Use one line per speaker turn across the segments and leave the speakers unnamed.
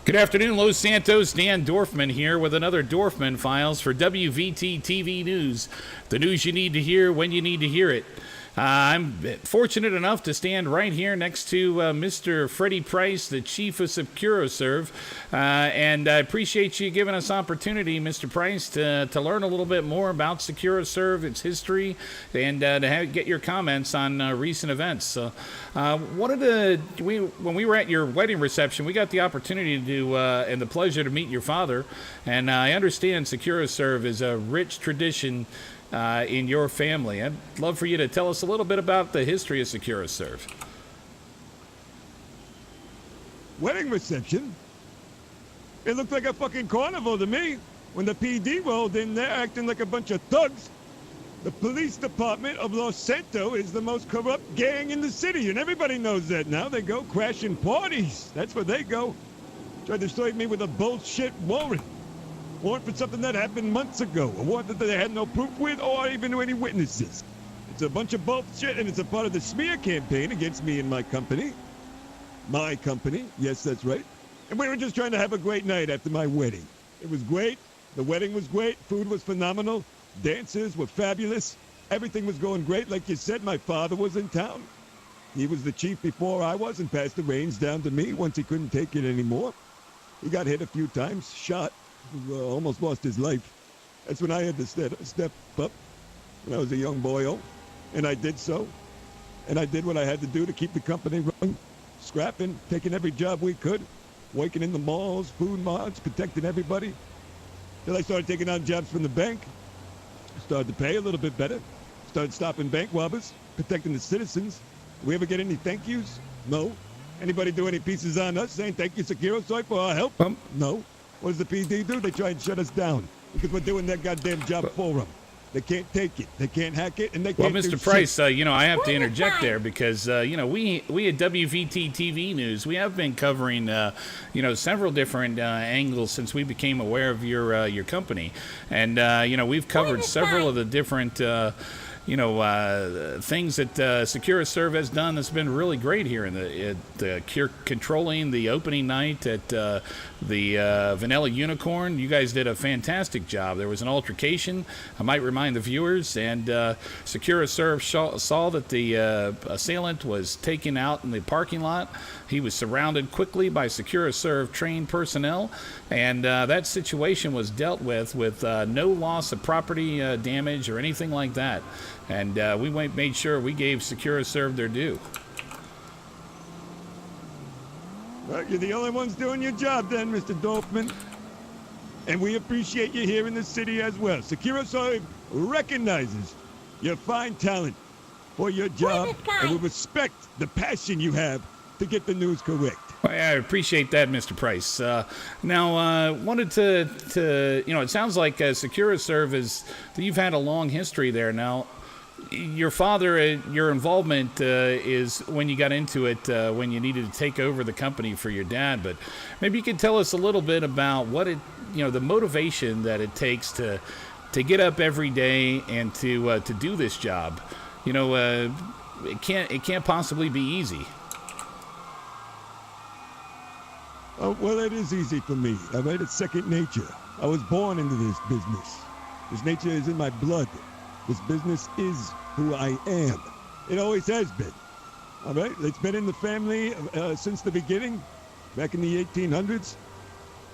Good afternoon, Los Santos. Dan Dorfman here with another Dorfman Files for WVT-TV News. The news you need to hear when you need to hear it. I'm fortunate enough to stand right here next to Mr. Freddy Price, the chief of SecuroServe, and I appreciate you giving us opportunity, Mr. Price, to learn a little bit more about SecuroServe, its history, and to get your comments on recent events. So, when we were at your wedding reception, we got the opportunity to and the pleasure to meet your father, and I understand SecuroServe is a rich tradition in your family. I'd love for you to tell us a little bit about the history of SecuroServe.
Wedding reception? It looked like a fucking carnival to me. When the PD rolled in there acting like a bunch of thugs. The police department of Los Santos is the most corrupt gang in the city, and everybody knows that now. They go crashing parties. That's where they go. Tried to strike me with a bullshit warrant. Warrant for something that happened months ago. A warrant that they had no proof with or even any witnesses. It's a bunch of bullshit, and it's a part of the smear campaign against me and my company. My company. Yes, that's right. And we were just trying to have a great night after my wedding. It was great. The wedding was great. Food was phenomenal. Dancers were fabulous. Everything was going great. Like you said, my father was in town. He was the chief before I was and passed the reins down to me once he couldn't take it anymore. He got hit a few times, shot. Almost lost his life. That's when I had to step up when I was a young boyo, and I did so. And I did what I had to do to keep the company running, scrapping, taking every job we could, working in the malls, food marts, protecting everybody. Till I started taking on jobs from the bank. Started to pay a little bit better. Started stopping bank robbers, protecting the citizens. Did we ever get any thank yous? No. Anybody do any pieces on us saying thank you, SecuroServe, for our help? No. What does the PD do? They try and shut us down because we're doing their goddamn job for them. They can't take it. They can't hack it, and they can't.
Well, Mr. Price, I have to interject there because we at WVT-TV News, we have been covering several different angles since we became aware of your company, and we've covered several of the different. Things that SecuroServe has done that's been really great here in controlling the opening night at the Vanilla Unicorn. You guys did a fantastic job. There was an altercation, I might remind the viewers, and SecuroServe saw that the assailant was taken out in the parking lot. He was surrounded quickly by SecuroServe trained personnel, and that situation was dealt with no loss of property damage or anything like that. And we made sure we gave SecuroServe their due.
Well, you're the only ones doing your job then, Mr. Dorfman. And we appreciate you here in the city as well. SecuroServe recognizes your fine talent for your job, and we respect the passion you have to get the news correct.
Well, I appreciate that, Mr. Price. Wanted to it sounds like SecuroServe you've had a long history there now. Your father, your involvement is when you got into it, when you needed to take over the company for your dad. But maybe you could tell us a little bit about what the motivation that it takes to get up every day and to do this job. It can't possibly be easy.
Oh, well, it is easy for me. All right, it's second nature. I was born into this business. This nature is in my blood. This business is who I am. It always has been. All right? It's been in the family since the beginning, back in the 1800s.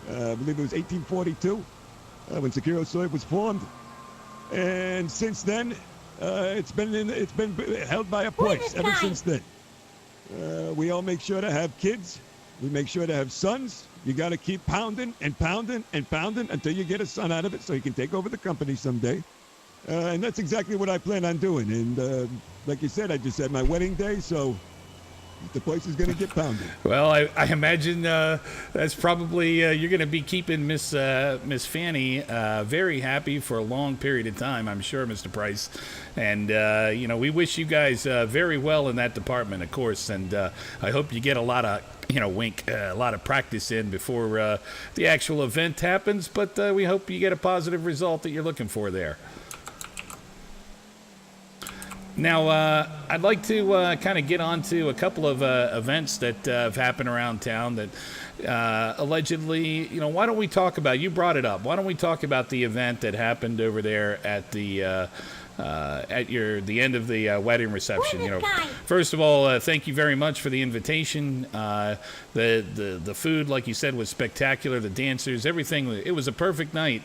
I believe it was 1842 when SecuroServe was formed. And since then, it's been held by a price ever since then. We all make sure to have kids. We make sure to have sons. You got to keep pounding and pounding and pounding until you get a son out of it so you can take over the company someday. And that's exactly what I plan on doing. And like you said, I just had my wedding day, so the place is going to get pounded.
Well, I imagine that's probably you're going to be keeping Miss Fanny very happy for a long period of time, I'm sure, Mr. Price. And we wish you guys very well in that department, of course. And I hope you get a lot of a lot of practice in before the actual event happens. But we hope you get a positive result that you're looking for there. Now, I'd like to kind of get on to a couple of events that have happened around town that allegedly, why don't we talk about, you brought it up, why don't we talk about the event that happened over there at the the end of the wedding reception. First of all, thank you very much for the invitation. The food, like you said, was spectacular. The dancers, everything, it was a perfect night.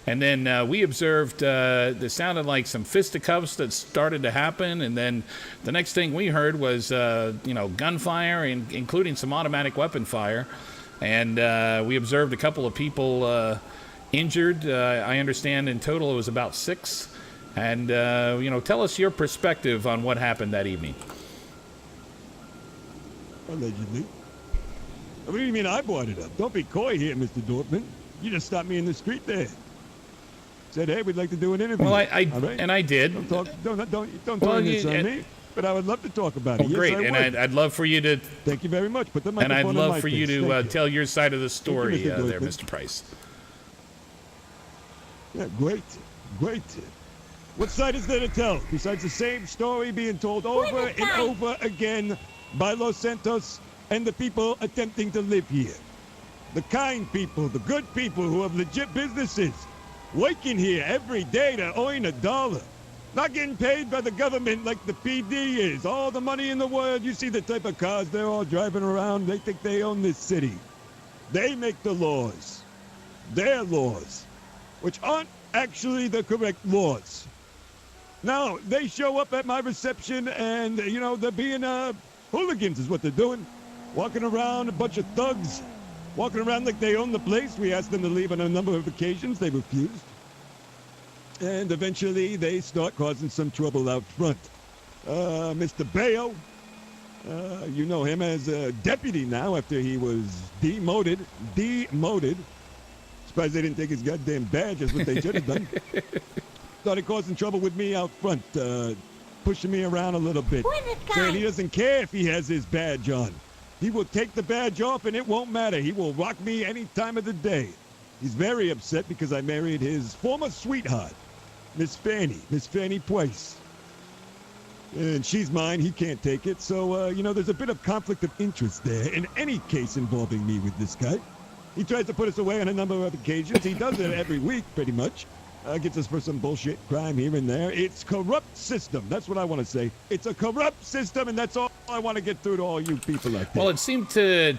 And then we observed, there sounded like some fisticuffs that started to happen. And then the next thing we heard was, gunfire, including some automatic weapon fire. And we observed a couple of people injured. I understand in total it was about 6. And, tell us your perspective on what happened that evening.
Allegedly. What do you mean I brought it up? Don't be coy here, Mr. Dorfman. You just stopped me in the street there. Said, hey, we'd like to do an interview.
Well,
All right?
and I did.
Don't turn this on me. But I would love to talk about it.
Oh, great,
yes,
I'd love for you to.
Thank you very much. Put the
and I'd
microphone on
love
my
for you
face.
to tell your side of the story
Mr.
there,
Dorfman.
Mr. Price.
Yeah, great. What side is there to tell besides the same story being told over and over again by Los Santos and the people attempting to live here? The kind people, the good people who have legit businesses, working here every day to earn $1. Not getting paid by the government like the PD is. All the money in the world. You see the type of cars they're all driving around. They think they own this city. They make the laws. Their laws. Which aren't actually the correct laws. Now, they show up at my reception and, they're being hooligans is what they're doing. Walking around, a bunch of thugs. Walking around like they own the place. We asked them to leave on a number of occasions. They refused. And eventually they start causing some trouble out front. Mr. Bayo, you know him as a deputy now after he was demoted. Surprised they didn't take his goddamn badge. That's what they should have done. Started causing trouble with me out front, pushing me around a little bit. Saying he doesn't care if he has his badge on. He will take the badge off and it won't matter. He will rock me any time of the day. He's very upset because I married his former sweetheart, Miss Fanny Price. And she's mine. He can't take it. So, there's a bit of conflict of interest there in any case involving me with this guy. He tries to put us away on a number of occasions. He does it every week, pretty much. Gets us for some bullshit crime here and there. It's corrupt system. That's what I want to say. It's a corrupt system, and that's all I want to get through to all you people like that.
Well, it seemed to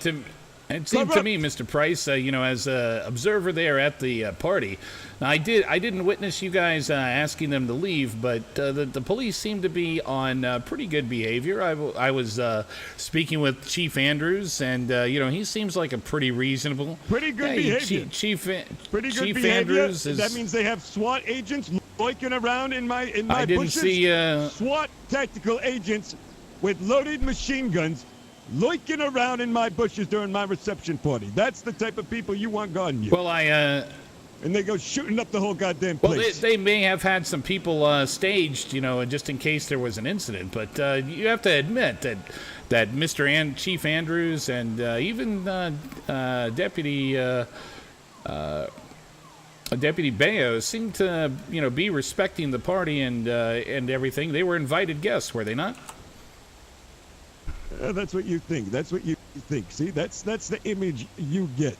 me, Mr. Price, as an observer there at the party, now I didn't witness you guys asking them to leave, but the police seemed to be on pretty good behavior. I was speaking with Chief Andrews, and he seems like a pretty reasonable,
pretty good behavior.
Chief
behavior.
Andrews is.
That means they have SWAT agents lurking around in my
I didn't
bushes.
see
SWAT tactical agents with loaded machine guns lurking around in my bushes during my reception party. That's the type of people you want guarding you.
Well,
and they go shooting up the whole goddamn place.
Well, they may have had some people staged, just in case there was an incident. But you have to admit that Mr. Chief Andrews and even Deputy Bayo seemed to, be respecting the party and everything. They were invited guests, were they not?
That's what you think. See, that's the image you get.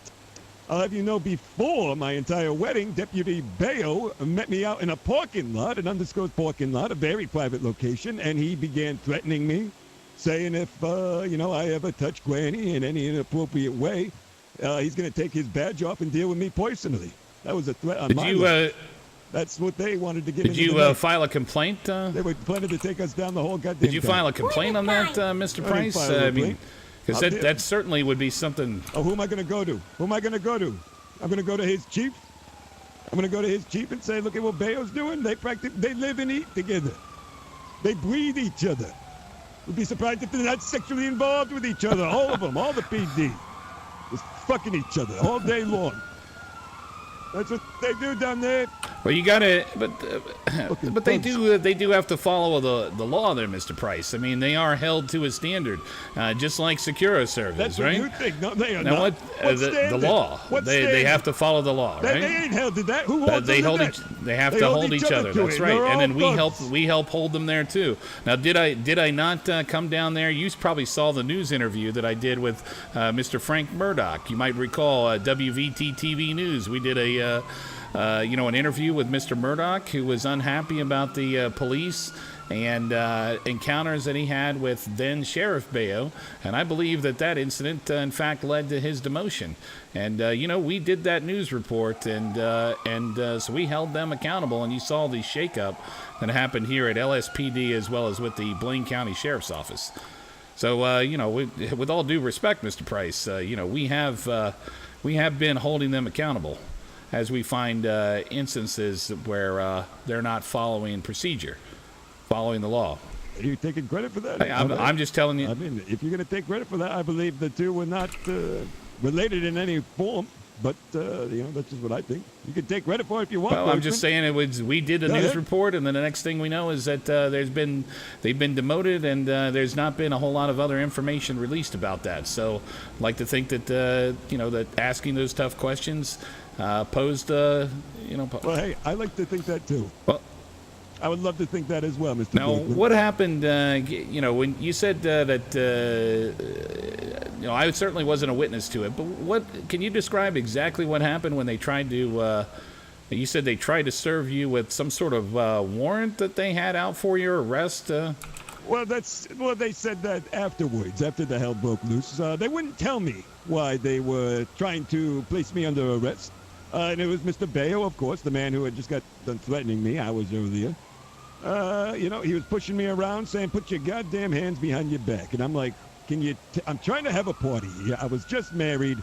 I'll have you know, before my entire wedding, Deputy Bayo met me out in a parking lot, an undisclosed parking lot, a very private location, and he began threatening me, saying if, I ever touch Granny in any inappropriate way, he's going to take his badge off and deal with me personally. That was a threat on my life. That's what they wanted to get into.
Did you file a complaint?
They were planning to take us down the whole goddamn
Did you file a complaint on that, Mr. Price? Because that certainly would be something.
Oh, who am I going to go to? I'm going to go to his chief. I'm going to go to his chief and say, look at what Bayo's doing. They live and eat together. They breathe each other. Would be surprised if they're not sexually involved with each other. All of them, all the PD. Just fucking each other all day long. That's what they do down there.
Well, you gotta, but they
thugs.
do have to follow the law there, Mr. Price. I mean, they are held to a standard, just like Securiserve
That's
is, right?
what you think. No, they are
Now
not.
the law?
What
They have to follow the law, right?
They ain't held to that. Who holds
They
them
hold
to
each.
that?
They have
They
to
hold
hold
each
each
other
other.
to
That's
it.
right.
They're
And then
all thugs.
we help hold them there too. Now, did I not come down there? You probably saw the news interview that I did with Mr. Frank Murdoch. You might recall WVT-TV News. We did an interview with Mr. Murdoch, who was unhappy about the police and encounters that he had with then Sheriff Bayo, and I believe that incident, in fact, led to his demotion. And we did that news report, and so we held them accountable. And you saw the shakeup that happened here at LSPD as well as with the Blaine County Sheriff's Office. So with all due respect, Mr. Price, we have been holding them accountable as we find instances where they're not following procedure, following the law.
Are you taking credit for that?
I'm just telling you.
I mean, if you're going to take credit for that, I believe the two were not related in any form. But that's just what I think. You can take credit for it if you want.
Well, I'm just saying we did a news report, and then the next thing we know is that they've been demoted, and there's not been a whole lot of other information released about that. So, I'd like to think that that asking those tough questions posed.
Well, hey, I like to think that too.
Well,
I would love to think that as well, Mr.
Now,
Dorfman.
what happened, when you said that, I certainly wasn't a witness to it, but can you describe exactly what happened when they tried to, you said they tried to serve you with some sort of warrant that they had out for your arrest?
Well, they said that afterwards, after the hell broke loose. They wouldn't tell me why they were trying to place me under arrest. And it was Mr. Bayo, of course, the man who had just got done threatening me hours earlier. He was pushing me around saying, put your goddamn hands behind your back. And I'm like, I'm trying to have a party here. I was just married.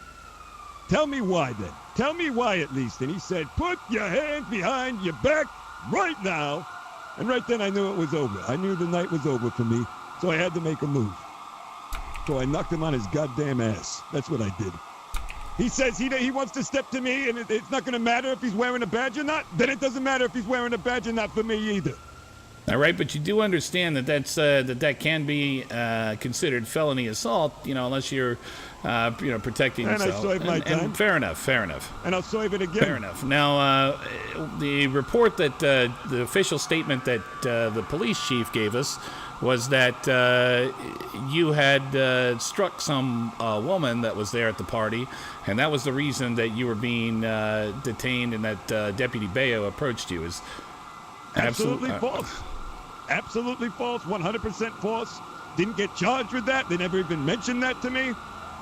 Tell me why then. Tell me why at least. And he said, put your hands behind your back right now. And right then I knew it was over. I knew the night was over for me. So I had to make a move. So I knocked him on his goddamn ass. That's what I did. He says he wants to step to me, and it's not going to matter if he's wearing a badge or not. Then it doesn't matter if he's wearing a badge or not for me either.
All right, but you do understand that can be considered felony assault, unless you're, protecting yourself.
And I served my time.
And fair enough.
And I'll serve it again.
Fair enough. Now, the report that the official statement that the police chief gave us was that you had struck some woman that was there at the party, and that was the reason that you were being detained, and that Deputy Bayo approached you. Is
absolutely false. Absolutely false. 100% false. Didn't get charged with that. They never even mentioned that to me.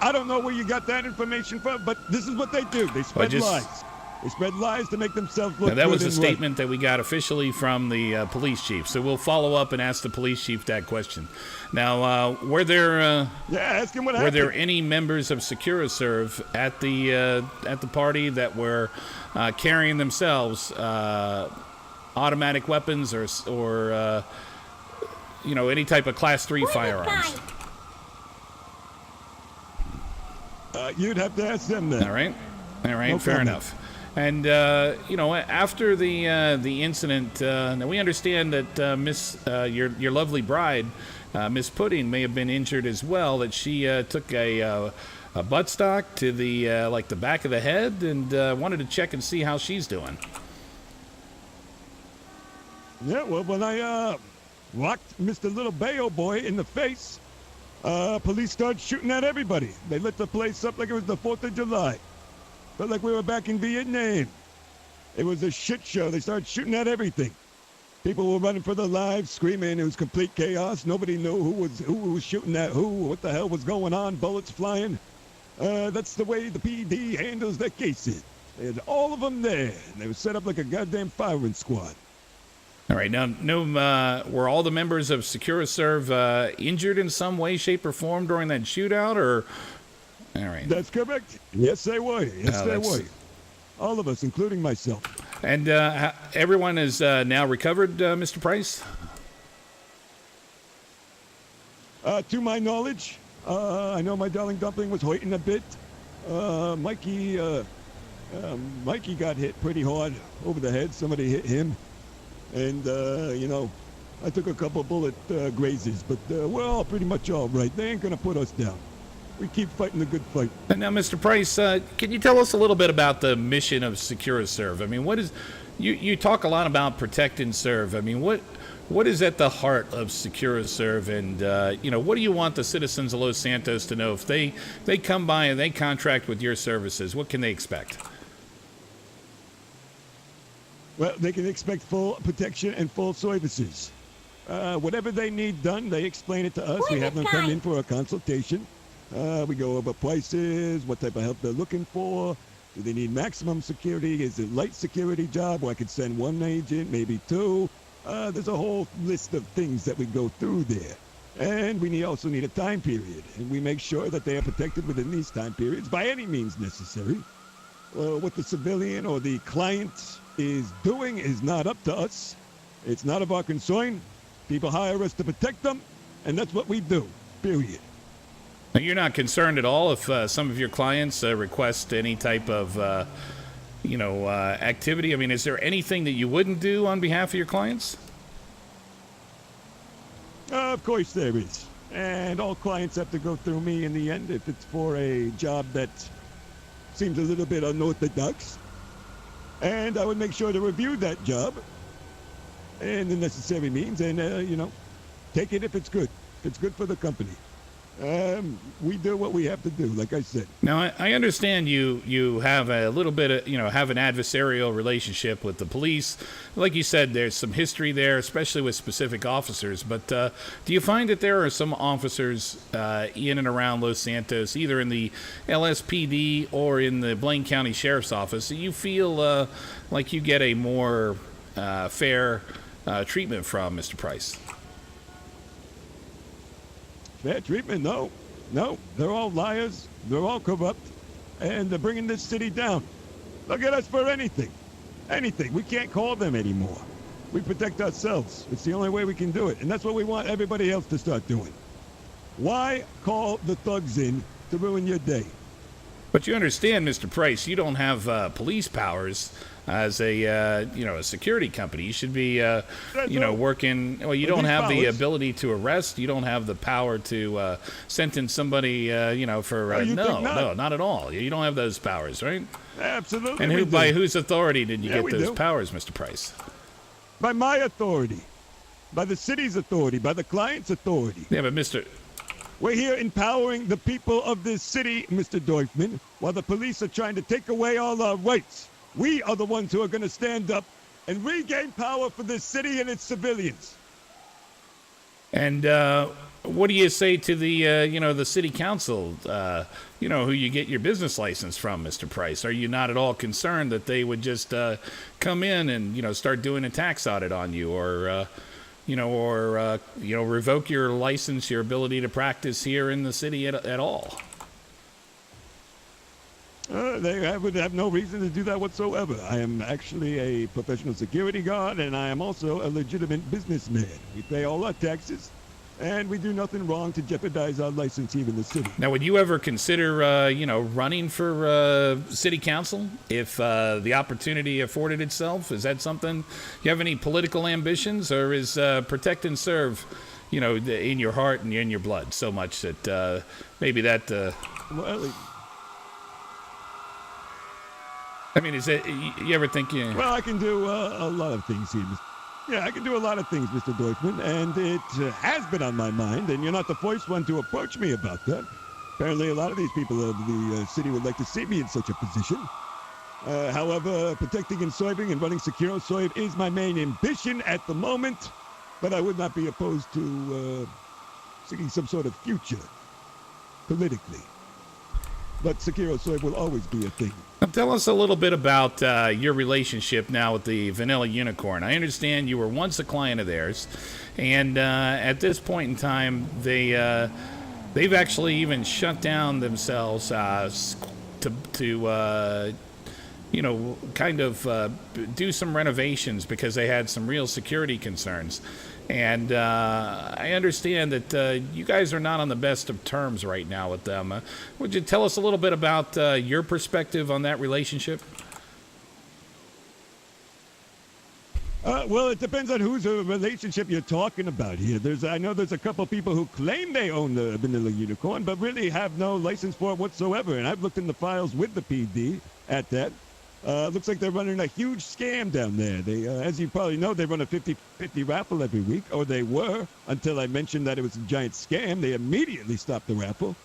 I don't know where you got that information from, but this is what they do. They spread lies. They spread lies to make themselves look good.
That was a
and
statement that we got officially from the police chief. So we'll follow up and ask the police chief that question. Now, were there
ask him what
were
happened.
there any members of Securiserve at the party that were carrying themselves automatic weapons or any type of Class 3 firearms?
You'd have to ask them then.
All right,
No
fair
comment.
enough. And after the incident, now we understand that your lovely bride, Miss Pudding, may have been injured as well. That she took a buttstock to the back of the head, and wanted to check and see how she's doing.
Yeah, well, when I rocked Mr. Little Bayo boy in the face, police started shooting at everybody. They lit the place up like it was the 4th of July. Felt like we were back in Vietnam. It was a shit show. They started shooting at everything. People were running for their lives, screaming. It was complete chaos. Nobody knew who was shooting at who, what the hell was going on, bullets flying. That's the way the PD handles their cases. They had all of them there, and they were set up like a goddamn firing squad.
All right, now, were all the members of Securiserve injured in some way, shape, or form during that shootout, or? All right.
That's correct. Yes, they were. Yes, they were. All of us, including myself.
And everyone is now recovered, Mr. Price?
To my knowledge, I know my darling dumpling was hurting a bit. Mikey Mikey got hit pretty hard over the head. Somebody hit him. And, I took a couple bullet grazes, but we're all pretty much all right. They ain't gonna put us down. We keep fighting the good fight.
And now, Mr. Price, can you tell us a little bit about the mission of SecuriServe? I mean, what is you talk a lot about protect and serve. I mean, what is at the heart of SecuriServe, and what do you want the citizens of Los Santos to know if they come by and they contract with your services? What can they expect?
Well, they can expect full protection and full services. Whatever they need done, they explain it to us. We have them come in for a consultation. We go over prices, what type of help they're looking for. Do they need maximum security? Is it light security job where I could send one agent, maybe two? There's a whole list of things that we go through there. And we also need a time period. And we make sure that they are protected within these time periods by any means necessary. What the civilian or the client is doing is not up to us. It's not of our concern. People hire us to protect them, and that's what we do, period.
Now, you're not concerned at all if some of your clients request any type of, activity? I mean, is there anything that you wouldn't do on behalf of your clients?
Of course there is. And all clients have to go through me in the end if it's for a job that seems a little bit unorthodox. And I would make sure to review that job and the necessary means and, take it if it's good. If it's good for the company. We do what we have to do, like I said.
Now, I understand you have a little bit of, have an adversarial relationship with the police. Like you said, there's some history there, especially with specific officers. But do you find that there are some officers in and around Los Santos, either in the LSPD or in the Blaine County Sheriff's Office, that you feel like you get a more fair treatment from, Mr. Price?
Fair treatment? No. They're all liars. They're all corrupt. And they're bringing this city down. They'll get us for anything. Anything. We can't call them anymore. We protect ourselves. It's the only way we can do it. And that's what we want everybody else to start doing. Why call the thugs in to ruin your day?
But you understand, Mr. Price, you don't have police powers as a security company. You should be working. Well, you don't have the ability to arrest. You don't have the power to sentence somebody for no, not at all. You don't have those powers, right?
Absolutely.
And by whose authority did you get those powers, Mr. Price?
By my authority, by the city's authority, by the client's authority.
Yeah, but Mr.
We're here empowering the people of this city, Mr. Dorfman, while the police are trying to take away all our rights. We are the ones who are going to stand up and regain power for this city and its civilians.
And what do you say to the city council, who you get your business license from, Mr. Price? Are you not at all concerned that they would just come in and, start doing a tax audit on you or revoke your license, your ability to practice here in the city at all?
They would have no reason to do that whatsoever. I am actually a professional security guard, and I am also a legitimate businessman. We pay all our taxes, and we do nothing wrong to jeopardize our license here in the city.
Now, would you ever consider, running for city council if the opportunity afforded itself? Is that something? You have any political ambitions, or is protect and serve, in your heart and in your blood so much that maybe that?
Well,
I mean, is it? You ever think?
Well, I can do a lot of things here. Yeah, I can do a lot of things, Mr. Dorfman, and it has been on my mind, and you're not the first one to approach me about that. Apparently, a lot of these people of the city would like to see me in such a position. However, protecting and serving and running SecuriServe is my main ambition at the moment, but I would not be opposed to seeking some sort of future politically. But SecuriServe will always be a thing.
Now, tell us a little bit about your relationship now with the Vanilla Unicorn. I understand you were once a client of theirs, and at this point in time, they've actually even shut down themselves to do some renovations because they had some real security concerns. And I understand that you guys are not on the best of terms right now with them. Would you tell us a little bit about your perspective on that relationship?
Well, it depends on whose relationship you're talking about here. I know there's a couple people who claim they own the Vanilla Unicorn, but really have no license for it whatsoever. And I've looked in the files with the PD at that. Looks like they're running a huge scam down there. They, as you probably know, they run a 50-50 raffle every week, or they were, until I mentioned that it was a giant scam. They immediately stopped the raffle.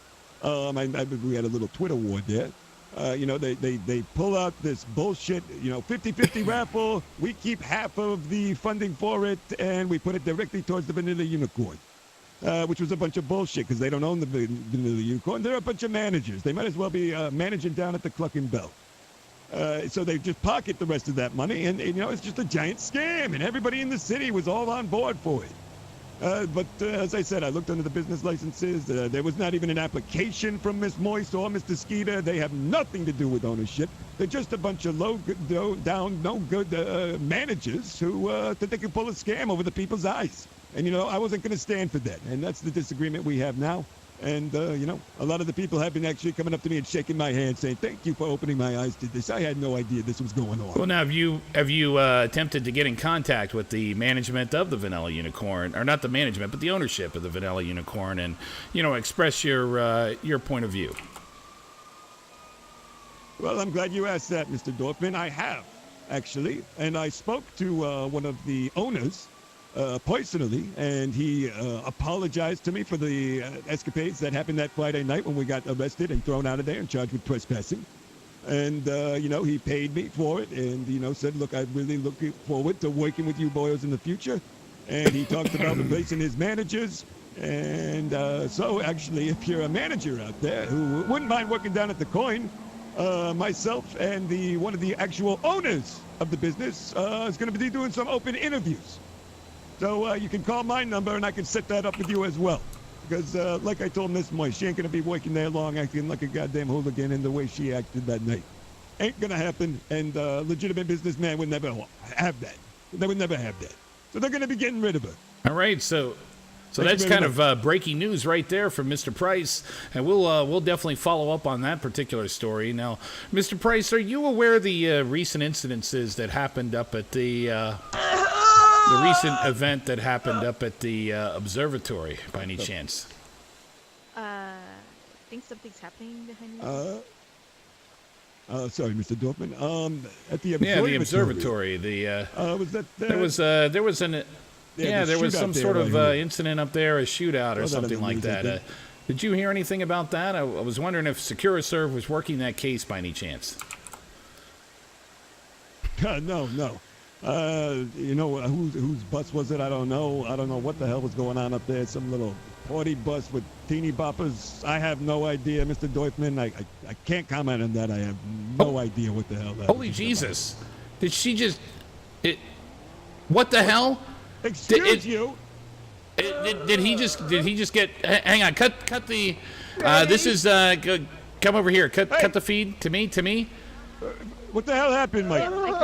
We had a little Twitter war there. They pull out this bullshit, 50-50 raffle. We keep half of the funding for it, and we put it directly towards the Vanilla Unicorn, which was a bunch of bullshit because they don't own the Vanilla Unicorn. They're a bunch of managers. They might as well be managing down at the Clucking Bell. So they just pocket the rest of that money, and it's just a giant scam, and everybody in the city was all on board for it. But as I said, I looked under the business licenses. There was not even an application from Miss Moist or Mr. Skeeter. They have nothing to do with ownership. They're just a bunch of no good managers who that they can pull a scam over the people's eyes. And I wasn't going to stand for that, and that's the disagreement we have now. And, a lot of the people have been actually coming up to me and shaking my hand saying, thank you for opening my eyes to this. I had no idea this was going on.
Well, now, have you attempted to get in contact with the management of the Vanilla Unicorn, or not the management, but the ownership of the Vanilla Unicorn, and, express your point of view?
Well, I'm glad you asked that, Mr. Dorfman. I have, actually. And I spoke to one of the owners personally, and he apologized to me for the escapades that happened that Friday night when we got arrested and thrown out of there and charged with trespassing. And, he paid me for it and, said, look, I'm really looking forward to working with you boys in the future. And he talked about replacing his managers. And so, actually, if you're a manager out there who wouldn't mind working down at the Coin, myself and one of the actual owners of the business is going to be doing some open interviews. So you can call my number, and I can set that up with you as well. Because, like I told Miss Moist, she ain't going to be working there long acting like a goddamn hooligan in the way she acted that night. Ain't going to happen, and a legitimate businessman would never have that. They would never have that. So they're going to be getting rid of her.
All right, so that's kind of breaking news right there from Mr. Price, and we'll definitely follow up on that particular story. Now, Mr. Price, are you aware of the recent incidences that happened up at the recent event that happened up at the Observatory, by any chance?
I think something's happening behind me.
Sorry, Mr. Dorfman. At the Observatory.
Yeah, the Observatory.
Was that
there was some sort of incident up there, a shootout or something like that. Did you hear anything about that? I was wondering if Securiserve was working that case by any chance.
No. Whose bus was it? I don't know. I don't know what the hell was going on up there. Some little party bus with teeny boppers. I have no idea, Mr. Dorfman. I can't comment on that. I have no idea what the hell that
Holy Jesus. About. Did she just... What the hell?
Excuse you?
Did he just get... Hang on. Cut the... this is... come over here. Cut the feed to me.
What the hell happened, Mike?